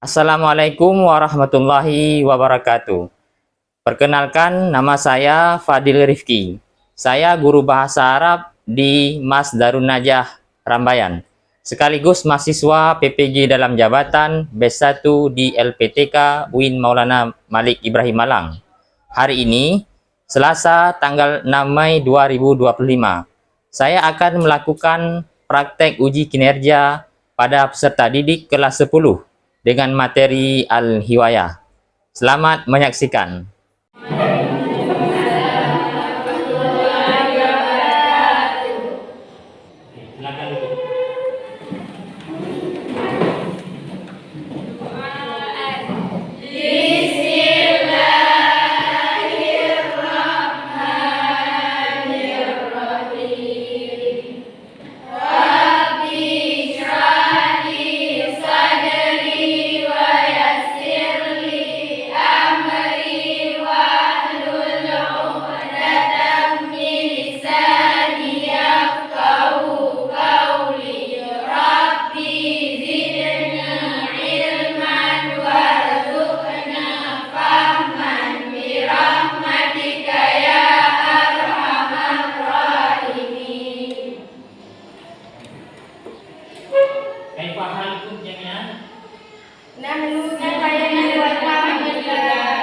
Assalamualaikum warahmatullahi wabarakatuh. Perkenalkan, nama saya Fadil Rifki. Saya guru bahasa Arab di Mas Darun Najah, Rambayan. Sekaligus mahasiswa PPG dalam jabatan B1 di LPTK UIN Maulana Malik Ibrahim Malang. Hari ini, Selasa tanggal 6 Mei 2025, saya akan melakukan praktek uji kinerja pada peserta didik kelas 10 dengan materi Al-Hiwayah. Selamat menyaksikan.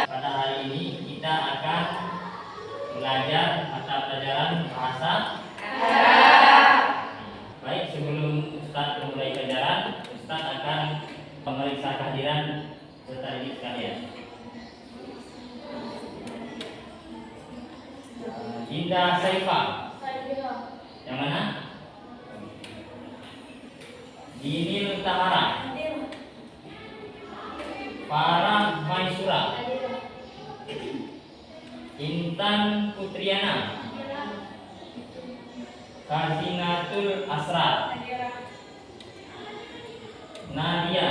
Pada hari ini kita akan belajar mata pelajaran bahasa Arab. Baik, sebelum Ustaz memulai pelajaran, Ustaz akan memeriksa kehadiran peserta didik sekalian. Indah Saifah. Yang mana? Dinil Tahara. Farah Maisura. Intan Putriana. Kazinatul Asrar. Nadia.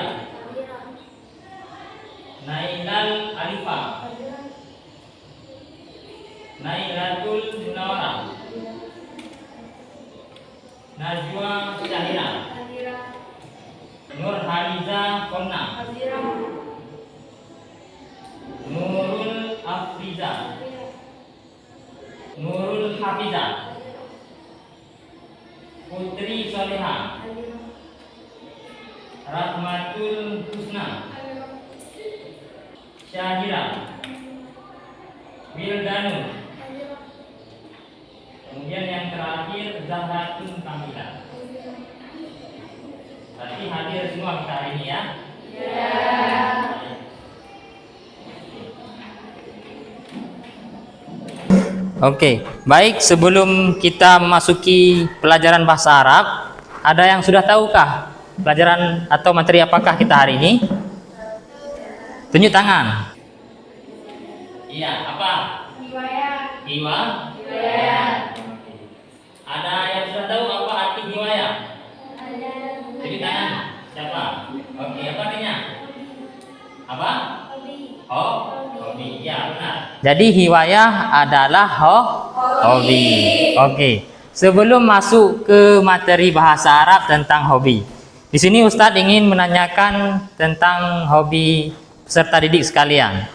Nailal Alifah. Nailatul Munawara. Najwa Syahira. Nur Haliza Konna. Nurul Afriza. Nurul Hafiza. Putri Soleha. Rahmatul Husna. Syahira. Wildanu. Kemudian yang terakhir Zahratun Kamila. Berarti hadir semua kita hari ini ya? Ya. Oke, baik, sebelum kita memasuki pelajaran bahasa Arab, ada yang sudah tahukah pelajaran atau materi apakah kita hari ini? Tunjuk tangan. Iya, apa? Hiwayah. Hiwayah. Ada yang sudah tahu apa arti hiwayah? Ada. Tunjuk tangan. Siapa? Oke, apa artinya? Apa? Hobi. Oh, hobi. Ya, benar. Jadi hiwayah adalah hobi. Oke. Sebelum masuk ke materi bahasa Arab tentang hobi, di sini Ustadz ingin menanyakan tentang hobi peserta didik sekalian.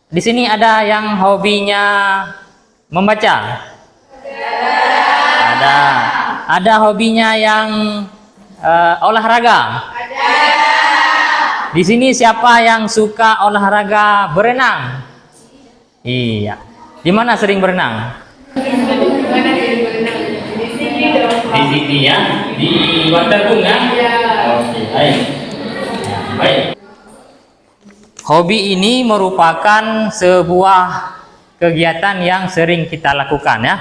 Di sini ada yang hobinya membaca? Ada. Ada hobinya yang olahraga? Ada. Di sini siapa yang suka olahraga berenang? Iya. Di mana sering berenang? Di sini ya, di Waterboom ya. Oke, baik. Baik. Hobi ini merupakan sebuah kegiatan yang sering kita lakukan ya.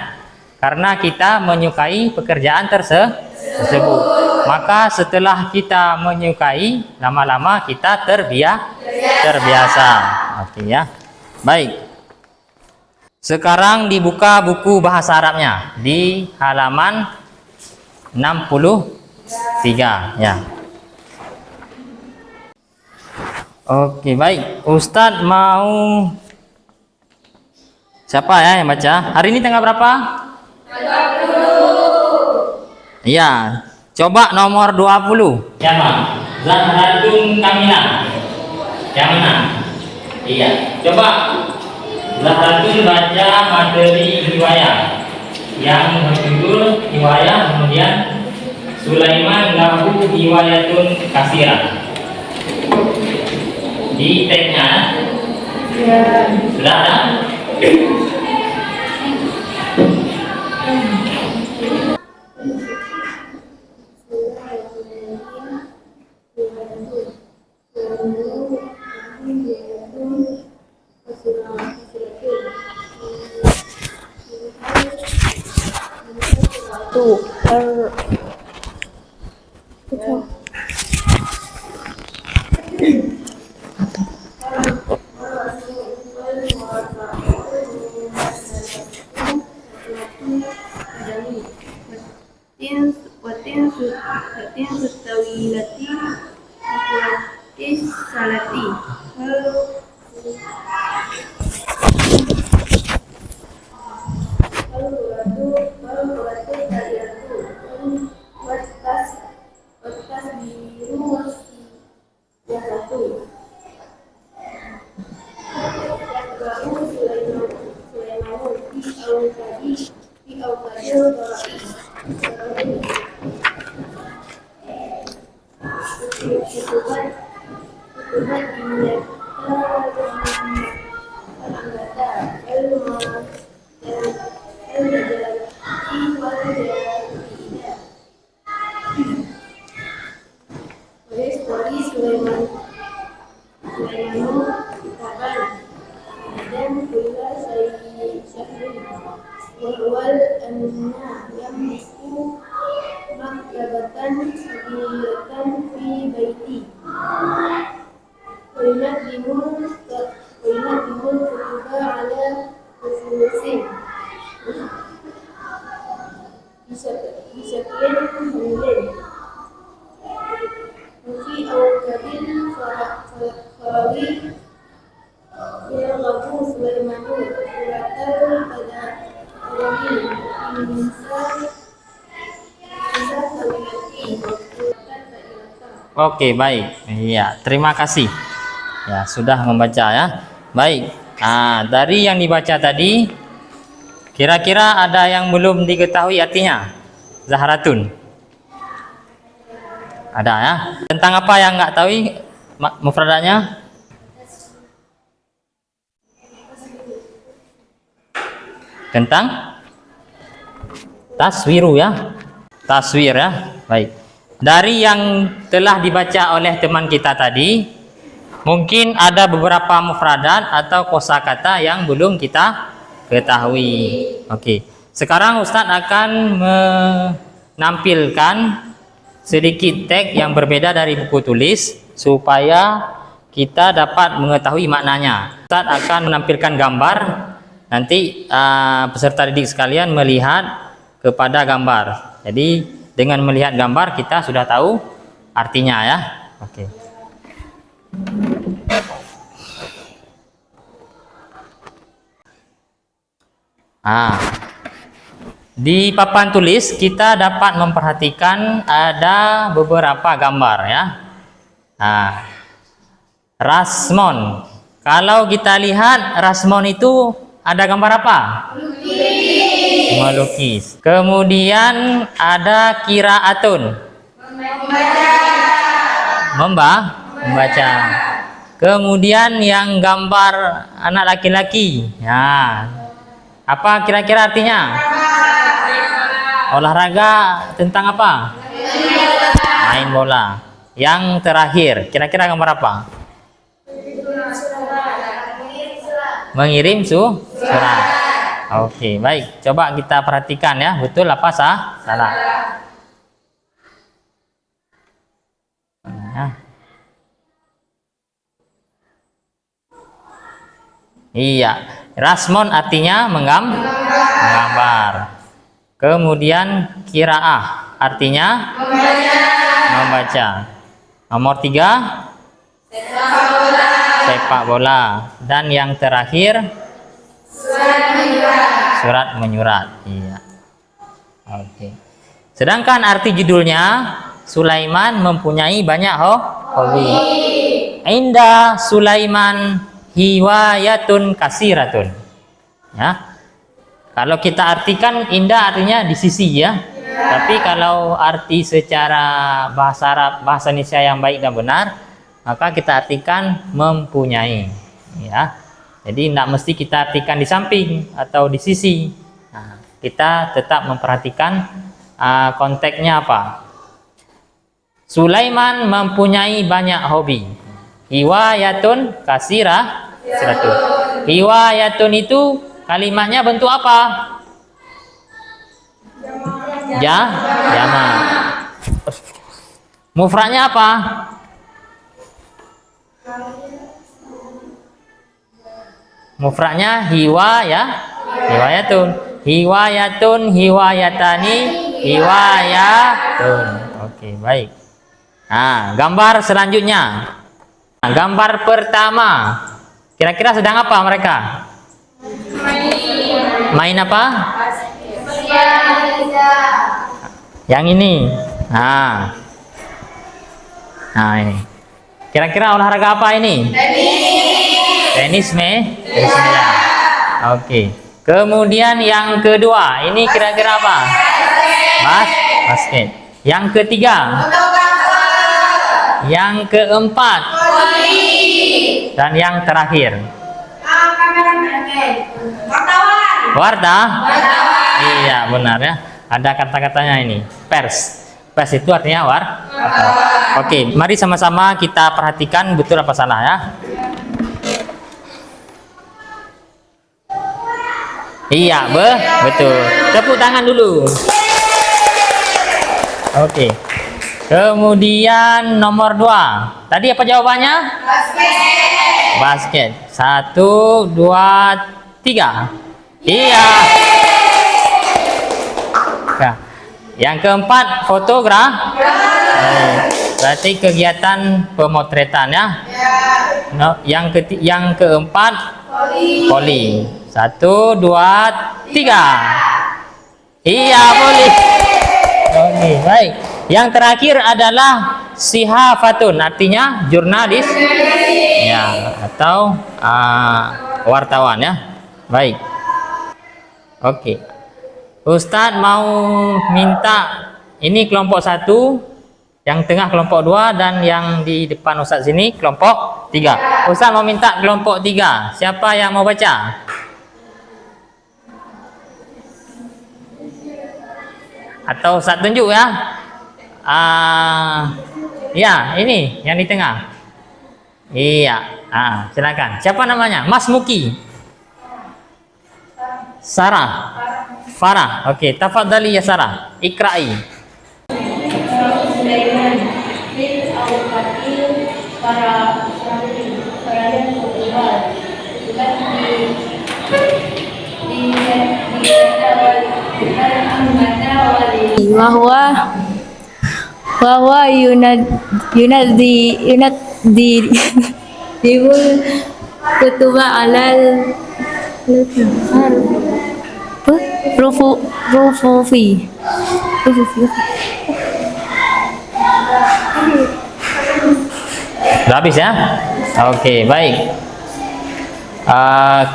Karena kita menyukai pekerjaan tersebut. Maka setelah kita menyukai, lama-lama kita terbiasa. Oke ya. Baik. Sekarang dibuka buku bahasa Arabnya di halaman 63 ya. Oke, baik. Ustadz mau siapa ya yang baca? Hari ini tanggal berapa? 20. Iya. Coba nomor 20. Siapa? Zahratun Kamila. Yang mana? Iya. Coba Zahratun baca materi riwayat yang berjudul riwayat, kemudian Sulaiman lahu riwayatun kasirah. Di tagnya sudah ada. Tuh, watin sutawilati watis salati wal anna yamliku maktabatan sabiratan fi baiti وينظمون الكتب على خصوص بشكل ممل وفي أوقات الفراغ يرغب سليمان Oke, baik. Iya, terima kasih. Ya, sudah membaca ya. Baik. Nah, dari yang dibaca tadi, kira-kira ada yang belum diketahui artinya? Zahratun. Ada ya? Tentang apa yang nggak tahu mufradatnya? Tentang taswiru ya. Taswir ya. Baik. Dari yang telah dibaca oleh teman kita tadi, mungkin ada beberapa mufradat atau kosakata yang belum kita ketahui. Oke. Sekarang Ustadz akan menampilkan sedikit teks yang berbeda dari buku tulis supaya kita dapat mengetahui maknanya. Ustadz akan menampilkan gambar. Nanti peserta didik sekalian melihat kepada gambar. Jadi dengan melihat gambar kita sudah tahu artinya ya. Oke. Di papan tulis kita dapat memperhatikan ada beberapa gambar ya. Rasmon. Kalau kita lihat rasmon itu ada gambar apa? Melukis. Kemudian ada kiraatun. Membaca. Kemudian yang gambar anak laki-laki. Ya. Apa kira-kira artinya? Olahraga tentang apa? Main bola. Yang terakhir, kira-kira gambar apa? Mengirim surat. Oke, baik. Coba kita perhatikan ya, betul apa salah? Iya, rasmon artinya menggambar. Kemudian kiraah artinya membaca. Nomor 3 sepak bola. Dan yang terakhir surat menyurat. Iya. Oke. Sedangkan arti judulnya Sulaiman mempunyai banyak hobi. inda Sulaiman hiwayatun kasiratun. Ya. Kalau kita artikan inda artinya di sisi ya. Tapi kalau arti secara bahasa Arab, bahasa Indonesia yang baik dan benar, maka kita artikan mempunyai. Ya. Jadi tidak mesti kita artikan di samping atau di sisi. Nah, kita tetap memperhatikan konteksnya apa. Sulaiman mempunyai banyak hobi. Hiwayatun kasirah. Hiwayatun itu kalimatnya bentuk apa? Jama. Mufradnya apa? Mufradnya hiwayatun. Hiwayatani, hiwayatun. Oke, baik. Nah, gambar selanjutnya. Nah, gambar pertama. Kira-kira sedang apa mereka? Main apa? Yang ini. Nah, ini. Kira-kira olahraga apa ini? Tenis ya. Oke. Kemudian yang kedua, ini kira-kira apa? Basket. Yang ketiga. Yang keempat. Dan yang terakhir. Wartawan. Iya, benar ya. Ada kata-katanya ini. Pers. Pers itu artinya wartawan. Oke, mari sama-sama kita perhatikan betul apa salah ya. Iya, betul. Tepuk tangan dulu. Oke. Kemudian nomor 2. Tadi apa jawabannya? Basket. 1, 2, 3. Iya. Nah, yang keempat fotografi. Berarti kegiatan pemotretan ya. No, yang keempat poli. 1, 2, 3. Iya, boleh. Oke, baik. Yang terakhir adalah sihafatun, artinya jurnalis. Ya, atau wartawan ya. Baik. Oke. Ustadz mau minta ini kelompok 1, yang tengah kelompok 2, dan yang di depan Ustadz sini kelompok 3. Ustadz mau minta kelompok 3. Siapa yang mau baca? Atau Ustadz tunjuk ya? Ya, ini yang di tengah. Iya. Silakan. Siapa namanya? Mas Muki. Sarah. Farah. Oke, tafadhali ya Sarah. Ikra'i. Sulaiman fil awqatil fara'idul khutbah. Wahwa yunadi dibul kutuba alal rufufi. Sudah habis ya? Oke, baik.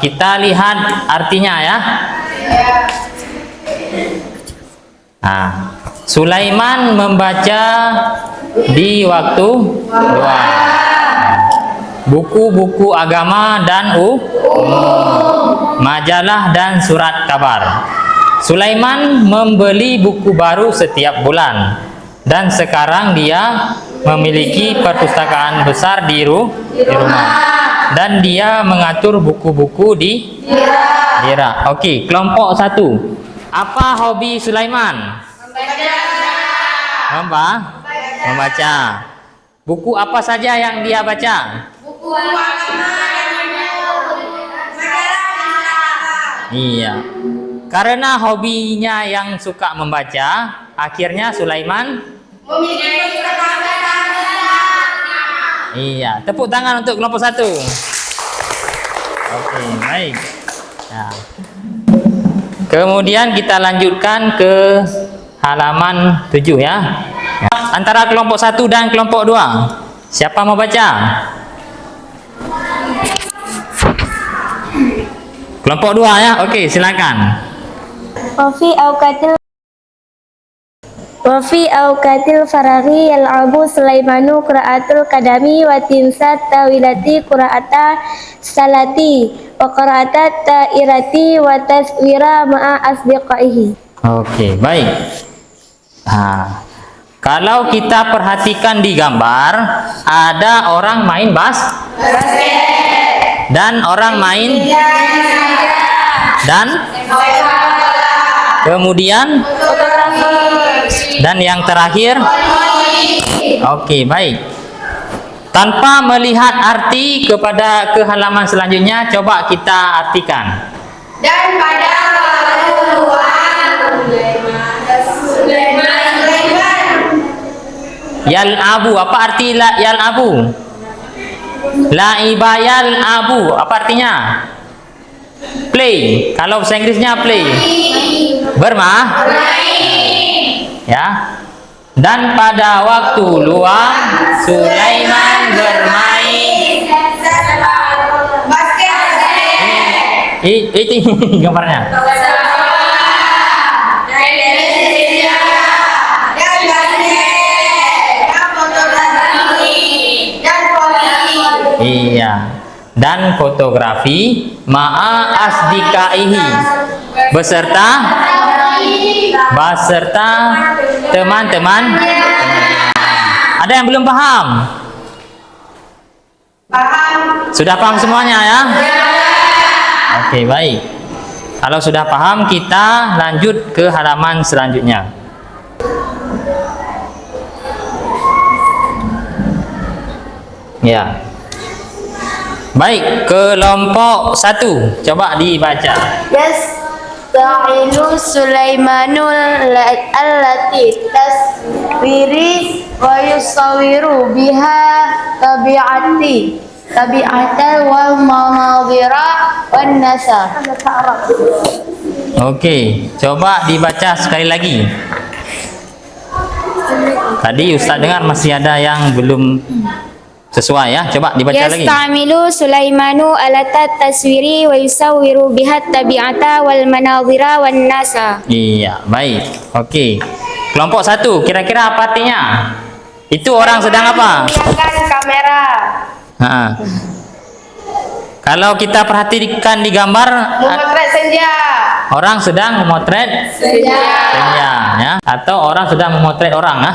Kita lihat artinya ya. Sulaiman membaca di waktu doa. Buku-buku agama dan majalah dan surat kabar. Sulaiman membeli buku baru setiap bulan. Dan sekarang dia memiliki perpustakaan besar di rumah. Dan dia mengatur buku-buku di Dira. Oke, kelompok 1. Apa hobi Sulaiman? Membaca. Buku apa saja yang dia baca? Buku agama. Iya. Karena hobinya yang suka membaca, akhirnya Sulaiman memiliki perpustakaan. Iya, tepuk tangan untuk kelompok 1. Oke, baik. Nah. Kemudian kita lanjutkan ke halaman 7 ya. Antara kelompok 1 dan kelompok 2. Siapa mau baca? Kelompok 2 ya. Oke, silakan. Wafi auqatil faraghi yal'abu Sulaimanu qira'atul kadami wa tinsat tawilati qira'ata salati wa qira'ata ta'irati wa taswira ma'a asdiqaihi. Oke, baik. Nah, kalau kita perhatikan di gambar, ada orang main basket dan orang main dan kemudian dan yang terakhir. Oke, baik. Tanpa melihat arti kepada ke halaman selanjutnya, coba kita artikan. Dan pada waktu Sulaiman Yal-abu, apa arti yal-abu? La'iba yal-abu, apa artinya? Play. Kalau bahasa Inggrisnya play. Ya. Dan pada waktu luang Sulaiman bermain. Itu gambarnya. Iya. Dan fotografi ma'a asdikaihi, beserta teman-teman. Ada yang belum paham? Sudah paham semuanya ya? Oke, baik. Kalau sudah paham, kita lanjut ke halaman selanjutnya. Ya. Baik, kelompok 1 coba dibaca. Yasta'ilu Sulaimanul allati taswiri wa yusawiru biha tabi'atan wal manadhira wan nasa. Oke, coba dibaca sekali lagi. Tadi Ustaz dengar masih ada yang belum sesuai ya. Coba dibaca lagi. Yasta'milu Sulaimanu alatat taswiri wa yusawwiru bihat tabi'ata wal manadhira wan nasa. Iya, baik. Oke. Kelompok 1, kira-kira apa artinya? Itu orang sedang apa? Menggunakan kamera. Kalau kita perhatikan di gambar, Memotret senja. orang sedang memotret senja ya, atau orang sedang memotret orang ya.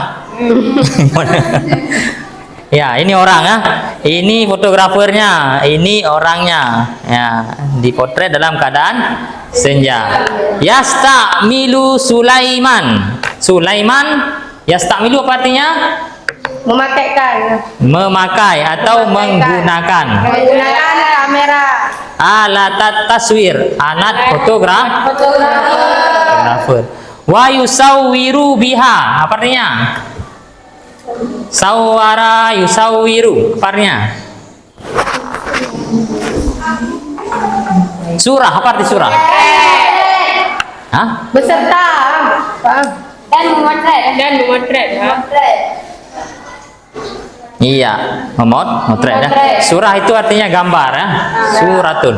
Ya, ini orang ya. Ini fotografernya, ini orangnya. Ya, dipotret dalam keadaan senja. Yasta'milu Sulaiman. Sulaiman yasta'milu apa artinya? Memakai atau menggunakan kamera. alat taswir, alat fotografer. Wa yusawwiru biha, apa artinya? Sawara yusawiru, apa artinya? Surah, apa arti surah? Hah? Beserta dan memotret Iya, memotret ya. Surah itu artinya gambar ya. Suratun.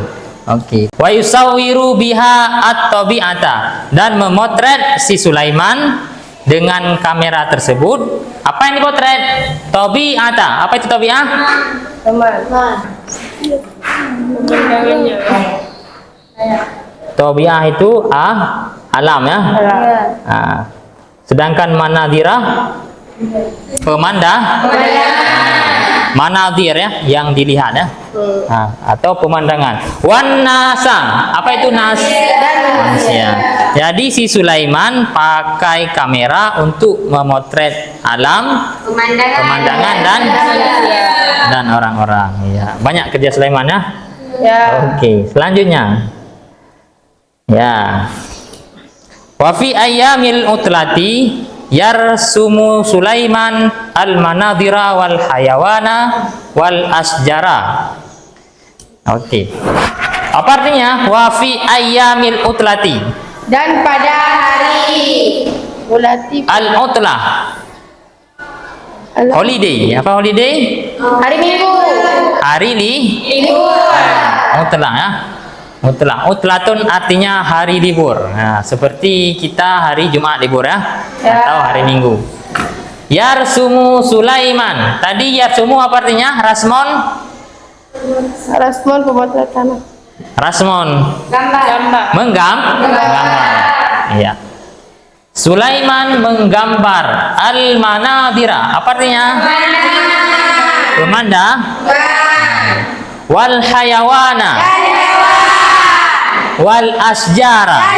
Oke. Wa yusawiru biha at-tabi'ata, dan memotret si Sulaiman dengan kamera tersebut. Apa yang dipotret? Tabi'ata. Apa itu tabi'ah? Tabi'ah itu alam ya. Sedangkan manadhirah manadir ya, yang dilihat ya. Atau pemandangan. Wan nasa, apa itu nas? Ya. Jadi si Sulaiman pakai kamera untuk memotret alam, pemandangan dan orang-orang. Ya, banyak kerja Sulaiman ya. Oke, selanjutnya. Ya. Wa fi ayyamil utlati yarsumu Sulaiman al-manadhira wal hayawana wal asjara. Oke. Apa artinya? Wa fi ayyamil utlati. Dan pada hari Al-utlah. Holiday. Apa holiday? hari Minggu Hari libur. Utlah ya. Mutlak. Utlatun artinya hari libur. Nah, seperti kita hari Jumat libur ya, atau hari Minggu. Yarsumu Sulaiman. Tadi yarsumu apa artinya? Rasmon? Rasmon pemotret tanah. Rasmon. Gambar. Menggambar. Iya. Sulaiman menggambar al-manadira. Apa artinya? Pemandang. Wal hayawana. Wal asjara.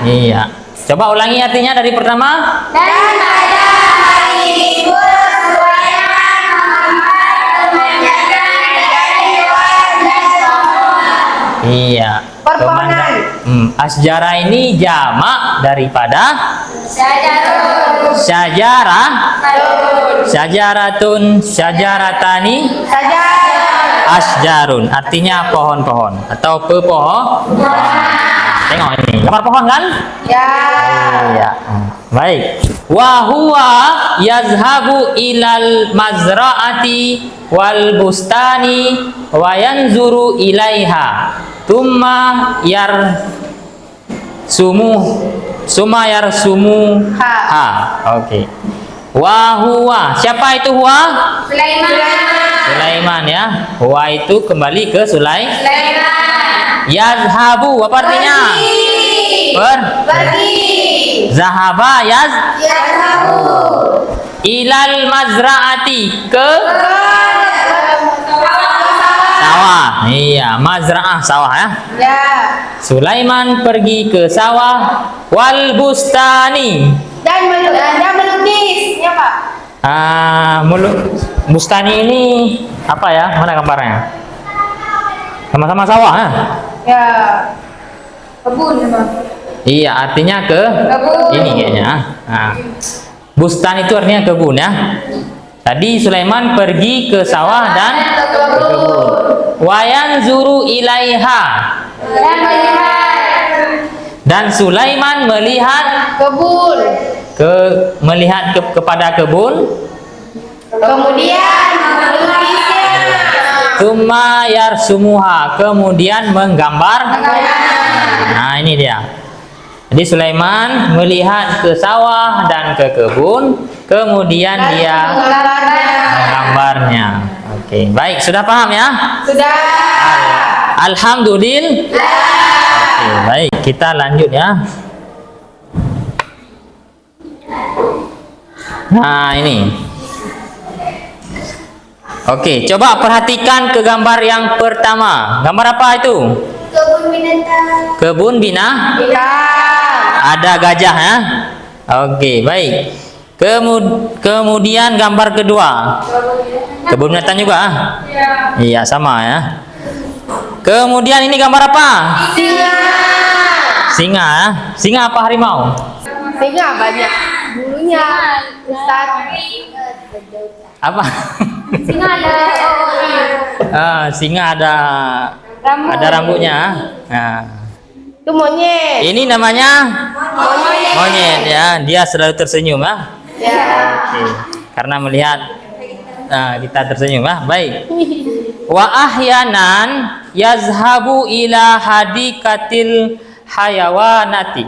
Iya. Coba ulangi artinya dari pertama. Dan pada hari libur Sulaiman mengerjakan dari hewan dan pohon. Iya. Perpohonan. Asjara ini jamak daripada Syajarun. syajara. Syajarun. Syajaratun, syajaratani, Syajarun. asjarun. Artinya pohon-pohon atau pepohon. Tengok ini, gambar pohon kan? Ya. Iya. Baik. Wa huwa yazhabu ilal mazra'ati wal bustani wa yanzuru ilaiha. Tumma yarsumu ha. Oke. Wa huwa. Siapa itu huwa? Sulaiman. Sulaiman ya. Huwa itu kembali ke Sulaiman. Yazhabu apa artinya? Pergi. Zahaba Yazhabu. ilal mazraati ke sawah. Iya, mazraah sawah ya. Ya. Sulaiman pergi ke sawah wal bustani. Dan melukis. Ya, Pak. Bustani ini apa ya? Mana gambarnya? Sama-sama sawah ya? Ya. Kebun, Pak. Iya, artinya Kebun. ini kayaknya. Nah, bustan itu artinya kebun ya. Tadi Sulaiman pergi ke sawah dan ke kebun. Wayan zuru ilaiha. Dan Sulaiman melihat Kebun. kepada kebun. Kemudian melukisnya. Tsumma yarsumuha, kemudian menggambar. Nah, ini dia. Jadi Sulaiman melihat ke sawah dan ke kebun, kemudian dia menggambarnya. Oke, baik, sudah paham ya? Sudah. Alhamdulillah. Oke, baik, kita lanjut ya. Nah, ini. Oke, coba perhatikan ke gambar yang pertama. Gambar apa itu? Kebun binatang. Kebun ada gajah ya. Oke, baik. Kemudian gambar kedua. Kebun binatang juga. Iya, sama ya. Kemudian ini gambar apa? Singa. Singa ya. Singa apa harimau? Singa banyak bulunya. Ustaz. Apa? Singa ada. Singa ada Rambut. ada rambutnya. Nah, Itu monyet. ini namanya Monyet. monyet ya. Dia selalu tersenyum ya. Ya. Oke. Karena melihat kita tersenyum ya. Baik. Wa ahyanan yazhabu ila hadikatil hayawanati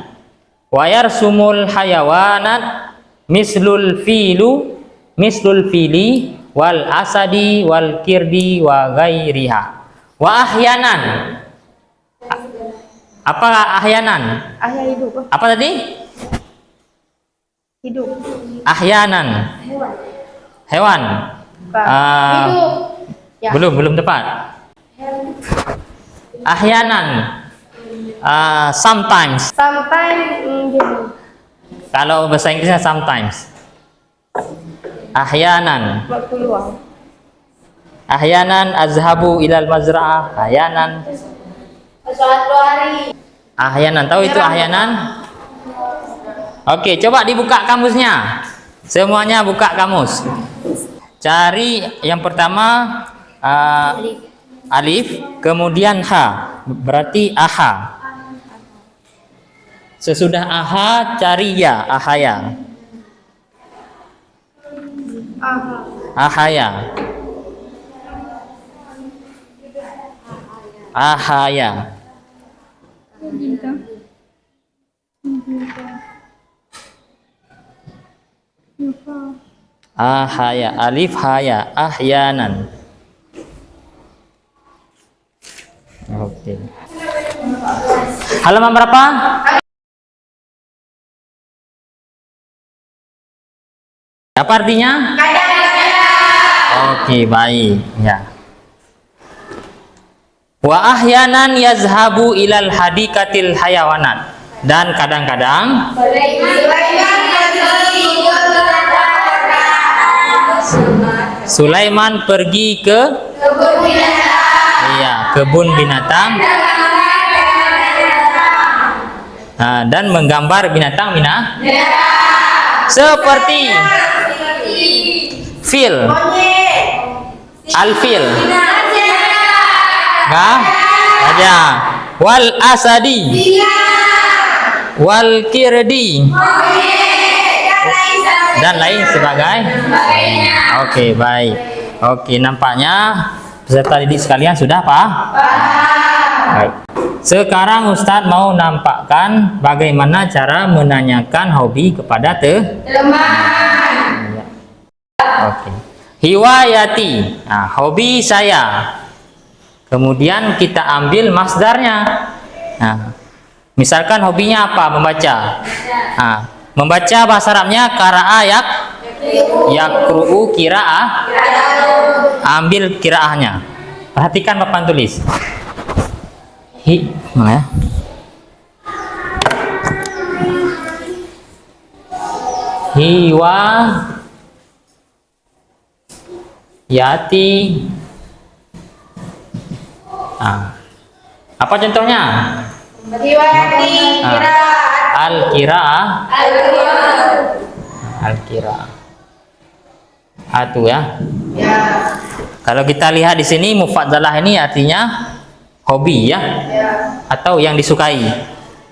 wa yarsumul hayawanat mislul fili wal asadi wal kirdi wa ghairiha. Wa ahyanan. Apa ahyanan? Ahya hidup. Apa tadi? Hidup. Ahyanan. Hewan. Hidup. Ya. Belum tepat. Ahyanan. Sometimes. Sampai Kalau bahasa Inggrisnya sometimes. Ahyanan. waktu luang. Ahyanan azhabu ilal mazra'ah. Ahyanan. Sholat 2 hari. Ahyanan. Tahu itu ahyanan? Oke, coba dibuka kamusnya. Semuanya buka kamus. Cari yang pertama alif, kemudian ha. Berarti aha. Sesudah aha cari ya, ahaya. Ahaya. Ahaya. Ahaya. Alif haya. Ahyanan. Oke. Halaman berapa? Apa artinya? Oke, baik. Ya. Wa ahyanan yazhabu ilal hadikatil hayawanat. Dan kadang-kadang Sulaiman pergi ke kebun binatang. Nah, dan menggambar binatang seperti fil, al-fil, gajah, wal asadi, wal kirdi, dan lain sebagainya. Oke, baik. Oke, nampaknya peserta didik sekalian sudah paham? Baik. Sekarang Ustadz mau nampakkan bagaimana cara menanyakan hobi kepada teman. Oke. Hiwayati. Nah, hobi saya. Kemudian kita ambil masdarnya. Nah, misalkan hobinya apa? Membaca. Nah, membaca bahasa Arabnya qara'a yakru'u qira'ah. Ambil qira'ahnya. Perhatikan papan tulis. Mana ya? Hiwa yati. Apa contohnya? Al-qira'ah. Al-qira'ah. Atu ya. Kalau kita lihat di sini mufadzalah ini artinya hobi ya, atau yang disukai.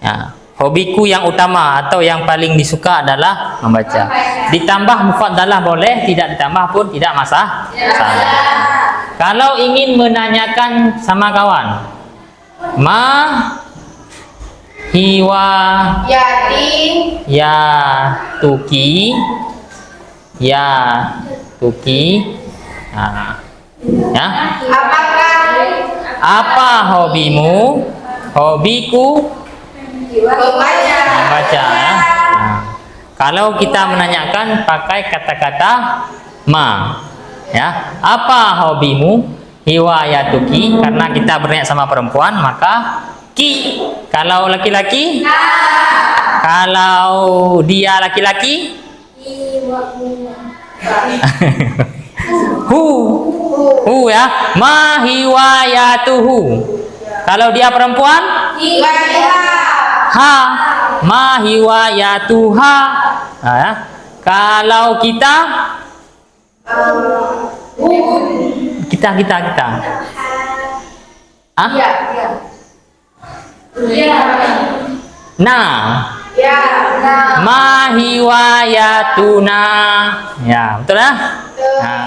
Ya, hobiku yang utama atau yang paling disuka adalah membaca. Ditambah mufadzalah boleh, tidak ditambah pun tidak masalah. Kalau ingin menanyakan sama kawan, ma hiwa ya tuki nah, ya, apa hobimu? Hobiku membaca ya. Nah, kalau kita menanyakan pakai kata-kata ma ya, apa hobimu? Hiwayatuki, karena kita bertanya sama perempuan maka ki. Kalau laki-laki, kalau dia laki-laki, hu ya, ma hiwayatuhu. Kalau dia perempuan, ha, ma hiwayatuha. Nah, ya. Kalau kita, kita. Ah? Nah, ma hiwayatuna. Ya, betul ya? Nah,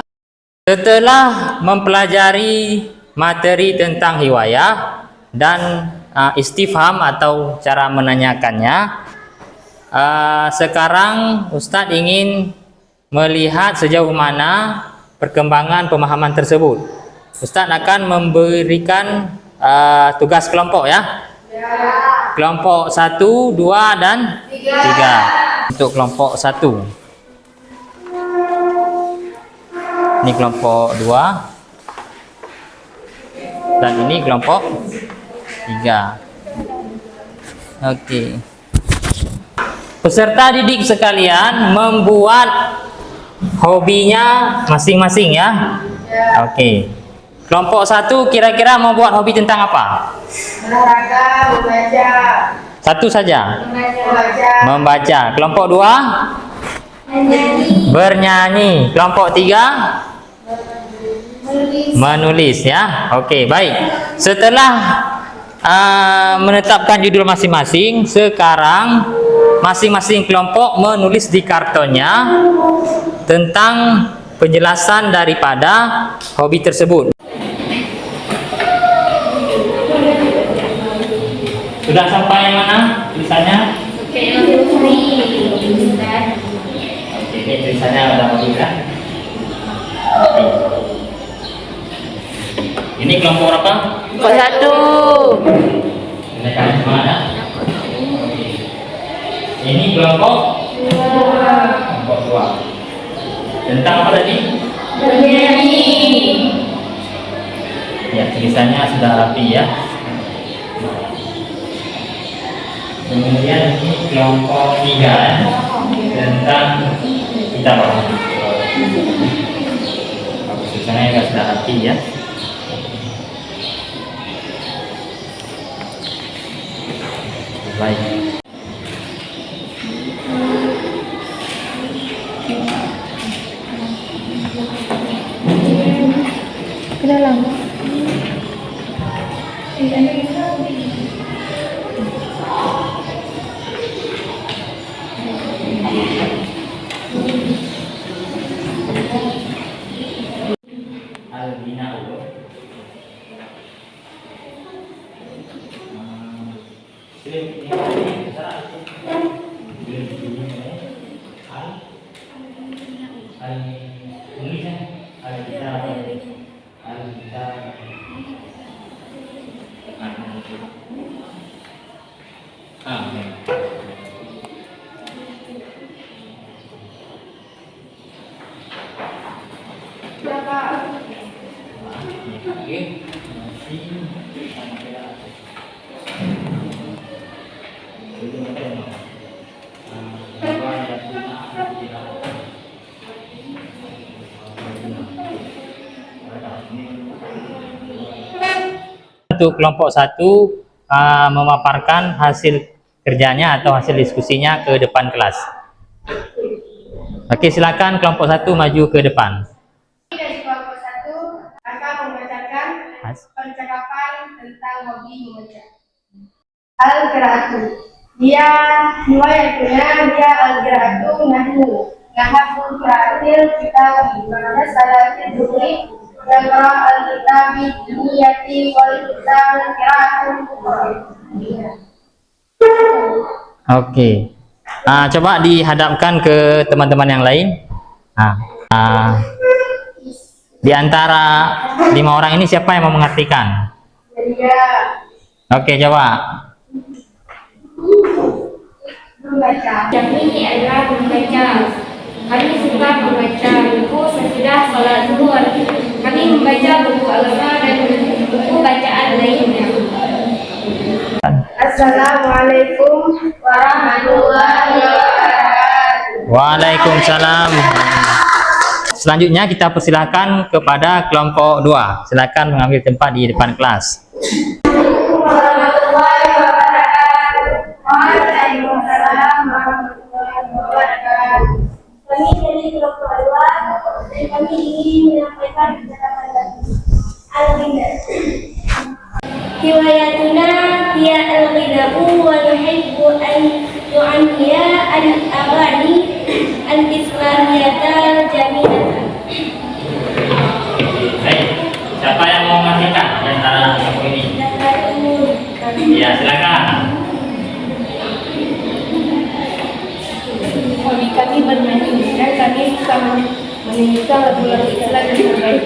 setelah mempelajari materi tentang hiwayah dan istifham atau cara menanyakannya, sekarang Ustadz ingin melihat sejauh mana perkembangan pemahaman tersebut. Ustadz akan memberikan tugas kelompok ya. Kelompok 1, 2, dan 3. Untuk kelompok 1. Ini kelompok 2 dan ini kelompok 3. Oke. Peserta didik sekalian membuat hobinya masing-masing ya. Oke. Kelompok 1 kira-kira mau buat hobi tentang apa? Olahraga, membaca. Satu saja. Membaca. Membaca. Kelompok 2 bernyanyi. Kelompok 3 menulis ya. Oke, baik. Setelah menetapkan judul masing-masing, sekarang masing-masing kelompok menulis di kartonnya tentang penjelasan daripada hobi tersebut. Sudah sampai mana tulisannya? Oke, ini tulisannya udah bagus kan? Oke. Ini kelompok berapa? Kelompok 1. Ini kalian semua ada? Oke. Ini kelompok 2. Tentang apa tadi? Bernyanyi. Ya, tulisannya sudah rapi ya. Kemudian ini kelompok 3 ya. Tentang kita bahas. Tulisannya juga sudah rapi ya. Baik. Ke dalam. Al-bina'u. Untuk kelompok 1 memaparkan hasil kerjanya atau hasil diskusinya ke depan kelas. Oke, silakan kelompok 1 maju ke depan. Dari kelompok 1 akan membacakan percakapan tentang hobi membaca. Al-Qira'atu. Dia riwayatnya dia al-Qira'atu nahnu nahabu qira'atil kitab mana salatil duri yaqra al-kitabi niyati wal kitab qira'atul Oke. Coba dihadapkan ke teman-teman yang lain. Di antara 5 orang ini siapa yang mau mengartikan? Oke, coba. membaca. Yang ini adalah membaca. Kami suka membaca buku sesudah sholat zuhur. Kami membaca buku agama dan buku bacaan lainnya. Assalamualaikum warahmatullahi wabarakatuh. Waalaikumsalam. Selanjutnya kita persilahkan kepada kelompok 2. Silakan mengambil tempat di depan kelas. Warahmatullahi wabarakatuh. Waalaikumsalam warahmatullahi wabarakatuh. Kami dari kelompok 2 dan kami ingin menyampaikan percakapan al-ghina. Hiwayatuna hiya al-ghina'u wa nuhibbu an nu'anniya al-aghani al-islamiyata jamilatan. Baik, siapa yang mau mengartikan di antara kelompok ini? Ya, silakan. Hobi kami bernyanyi dan kami suka menyanyikan lagu-lagu Islam yang terbaik.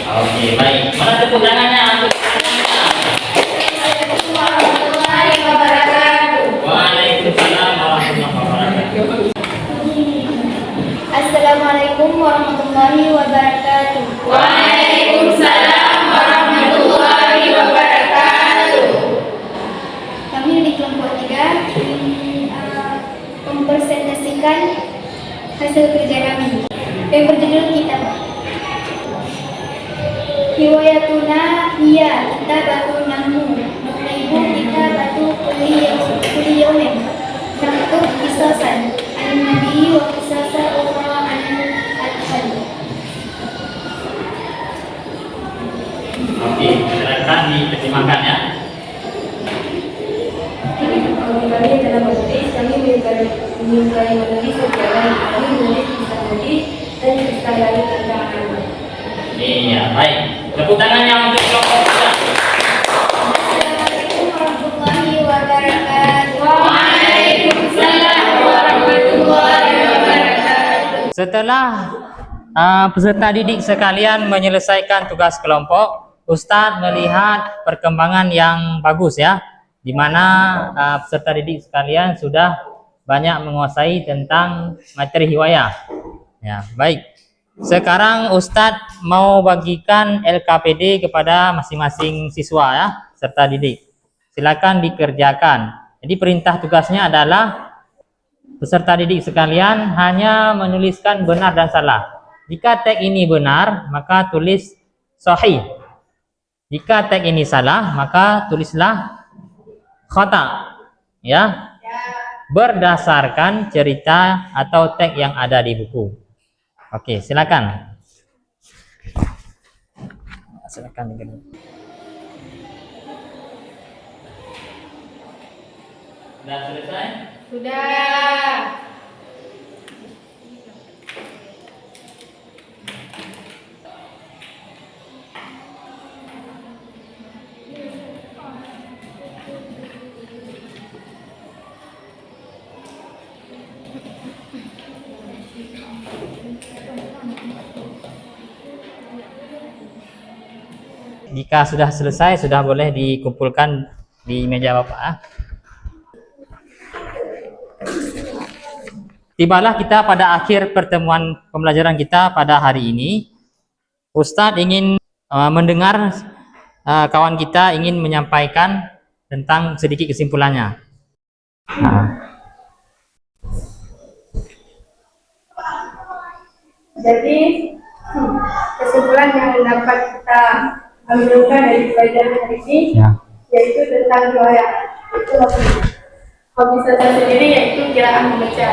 Oke, baik. Mana tepuk tangannya? Warahmatullahi wabarakatuh. Waalaikumsalam warahmatullahi wabarakatuh. Assalamualaikum warahmatullahi wabarakatuh. Waalaikumsalam warahmatullahi wabarakatuh. Kami di kelompok 3 mempresentasikan hasil kerja kami yang berjudul kitab. Hiwayatuna hiya kitabatu nahnu nuhibbu kitabatu kulli yawmin naktub qisasan an-nabi wa qisasa ukhra an-adhan. Oke, silakan diterjemahkan ya. Kami dalam menulis, kami menyukai menulis sejarah, kami menulis kisah Nabi dan kisah dari tentang anak. Iya, baik. Tepuk tangannya untuk kelompok 3. Assalamualaikum warahmatullahi Setelah peserta didik sekalian menyelesaikan tugas kelompok, Ustadz melihat perkembangan yang bagus ya, di mana peserta didik sekalian sudah banyak menguasai tentang materi hiwayah. Ya, baik. Sekarang Ustadz mau bagikan LKPD kepada masing-masing siswa ya, serta didik. Silakan dikerjakan. Jadi perintah tugasnya adalah peserta didik sekalian hanya menuliskan benar dan salah. Jika tag ini benar, maka tulis sahih. Jika tag ini salah, maka tulislah khata. Ya. Berdasarkan cerita atau tag yang ada di buku. Oke, silakan. Silakan. Sudah selesai? Sudah. Jika sudah selesai, sudah boleh dikumpulkan di meja Bapak. Tibalah kita pada akhir pertemuan pembelajaran kita pada hari ini. Ustadz ingin mendengar kawan kita ingin menyampaikan tentang sedikit kesimpulannya. Jadi kesimpulan yang dapat kita ambilkan dari pelajaran hari ini yaitu tentang riwayat. Itu hobi saya sendiri yaitu kiraan membaca.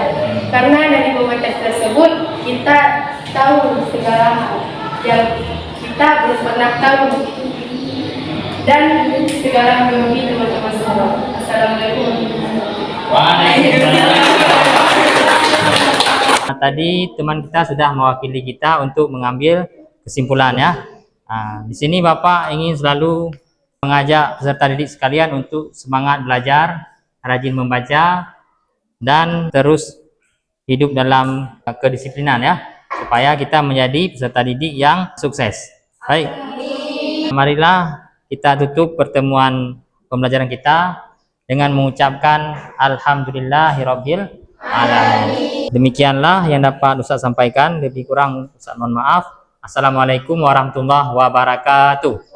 Karena dari membaca tersebut kita tahu segala hal yang kita belum pernah tahu dan segala mimpi teman-teman semua. Assalamualaikum. Waalaikumsalam. Tadi teman kita sudah mewakili kita untuk mengambil kesimpulan ya. Di sini Bapak ingin selalu mengajak peserta didik sekalian untuk semangat belajar, rajin membaca, dan terus hidup dalam kedisiplinan ya, supaya kita menjadi peserta didik yang sukses. Baik, marilah kita tutup pertemuan pembelajaran kita dengan mengucapkan Alhamdulillahirabbil alamin. Demikianlah yang dapat Ustaz sampaikan, lebih kurang Ustaz mohon maaf. Assalamualaikum warahmatullahi wabarakatuh.